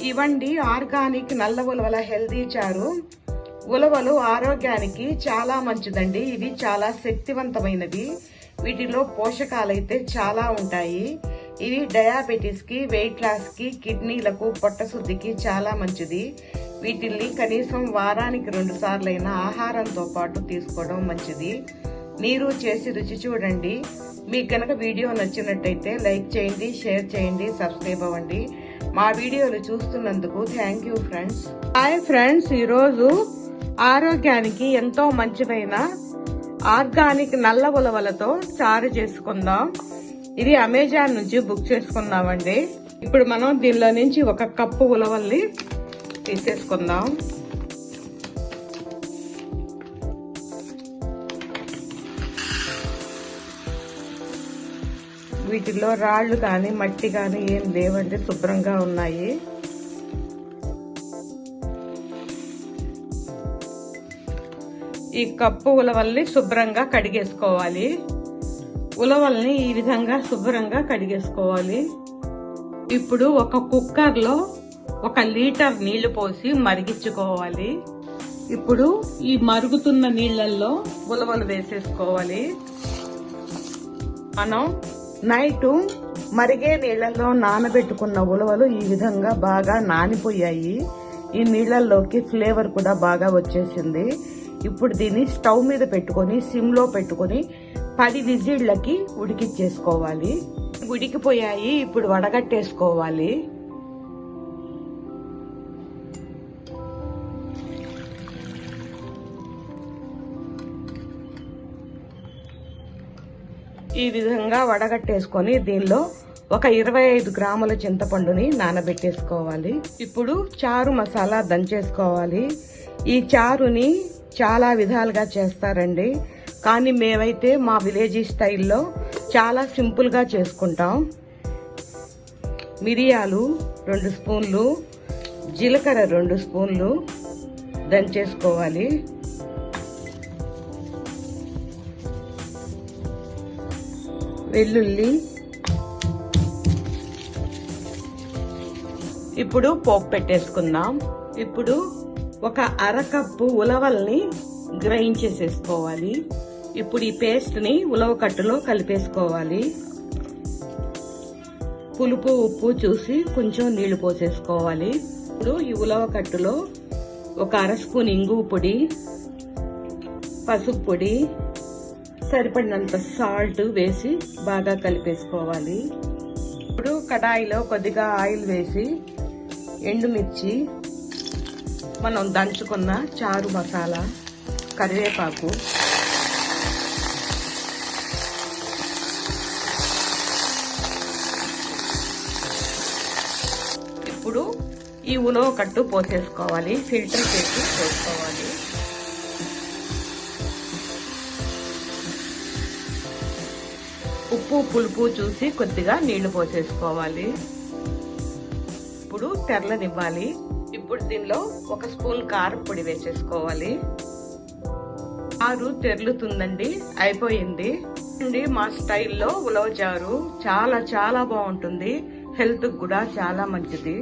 ఇవండి ఆర్గానిక్ నల్ల ఉలవల హెల్దీ చారు. ఉలవలు ఆరోగ్యానికి చాలా మంచిదండి. ఇవి చాలా శక్తివంతమైనవి. వీటిలో పోషకాలైతే చాలా ఉంటాయి. ఇవి డయాబెటీస్ కి, వెయిట్ లాస్ కి, కిడ్నీలకు, పొట్టశుద్ధికి చాలా మంచిది. వీటిల్ని కనీసం వారానికి 2 సార్లైనా ఆహారంతో పాటు తీసుకోవడం మంచిది. మీరు చేసి రుచి చూడండి. మీకు గనక వీడియో నచ్చినట్టయితే లైక్ చేయండి, షేర్ చేయండి, సబ్స్క్రైబ్ అవ్వండి. మా వీడియోలు చూస్తున్నందుకు thank you friends. Hi friends, ఈరోజు ఆరోగ్యానికి ఎంతో మంచిదైన ఆర్గానిక్ నల్ల ఉలవలతో చారు చేసుకుందాం. ఇది అమెజాన్ నుంచి బుక్ చేసుకున్నామండి. ఇప్పుడు మనం దీనిలో నుంచి 1 కప్పు ఉలవల్ని తీసేసుకుందాం. వీటిలో రాళ్లు కానీ మట్టి కానీ ఏం లేవండి, శుభ్రంగా ఉన్నాయి. ఈ కప్పు ఉలవల్ని శుభ్రంగా కడిగేసుకోవాలి. ఉలవల్ని ఈ విధంగా శుభ్రంగా కడిగేసుకోవాలి. ఇప్పుడు ఒక కుక్కర్లో 1 లీటర్ నీళ్లు పోసి మరిగించుకోవాలి. ఇప్పుడు ఈ మరుగుతున్న నీళ్లలో ఉలవలు వేసేసుకోవాలి. మనం నైట్ మరిగే నీళ్లలో నానబెట్టుకున్న ఉలవలు ఈ విధంగా బాగా నానిపోయాయి. ఈ నీళ్లలోకి ఫ్లేవర్ కూడా బాగా వచ్చేసింది. ఇప్పుడు దీన్ని స్టవ్ మీద పెట్టుకొని సిమ్ లో పెట్టుకొని 10 విజిళ్లకి ఉడికిచ్చేసుకోవాలి. ఉడికిపోయాయి. ఇప్పుడు వడగట్టేసుకోవాలి. ఈ విధంగా వడగట్టేసుకొని దీనిలో ఒక 25 గ్రాముల చింతపండుని నానబెట్టేసుకోవాలి. ఇప్పుడు చారు మసాలా దంచేసుకోవాలి. ఈ చారుని చాలా విధాలుగా చేస్తారండి, కానీ మేమైతే మా విలేజీ స్టైల్లో చాలా సింపుల్ గా చేసుకుంటాం. మిరియాలు 2 స్పూన్లు, జీలకర్ర 2 స్పూన్లు దంచేసుకోవాలి. వెల్లుల్లి. ఇప్పుడు పోపు పెట్టేసుకుందాం. ఇప్పుడు ఒక 1/2 కప్పు ఉలవల్ని గ్రైండ్ చేసేసుకోవాలి. ఇప్పుడు ఈ పేస్ట్ ని ఉలవ కట్టులో కలిపేసుకోవాలి. పులుపు ఉప్పు చూసి కొంచెం నీళ్లు పోసేసుకోవాలి. ఇప్పుడు ఈ ఉలవ కట్టులో ఒక 1/2 స్పూన్ ఇంగువ పొడి, పసుపు పొడి, సరిపడినంత సాల్ట్ వేసి బాగా కలిపేసుకోవాలి. ఇప్పుడు కడాయిలో కొద్దిగా ఆయిల్ వేసి ఎండుమిర్చి, మనం దంచుకున్న చారు మసాలా, కరివేపాకు, ఇప్పుడు ఈ ఉలవ కట్టు పోసేసుకోవాలి. ఫిల్టర్ చేసి పోసుకోవాలి. ఉప్పు పులుపు చూసి కొద్దిగా నీళ్లు పోసేసుకోవాలి. ఇప్పుడు తెరలనివ్వాలి. ఇప్పుడు దీనిలో 1 స్పూన్ కారం పొడి వేసేసుకోవాలి. చారు తెరులుతుందండి, అయిపోయింది. మా స్టైల్లో ఉలవ చారు చాలా చాలా బాగుంటుంది. హెల్త్ కూడా చాలా మంచిది.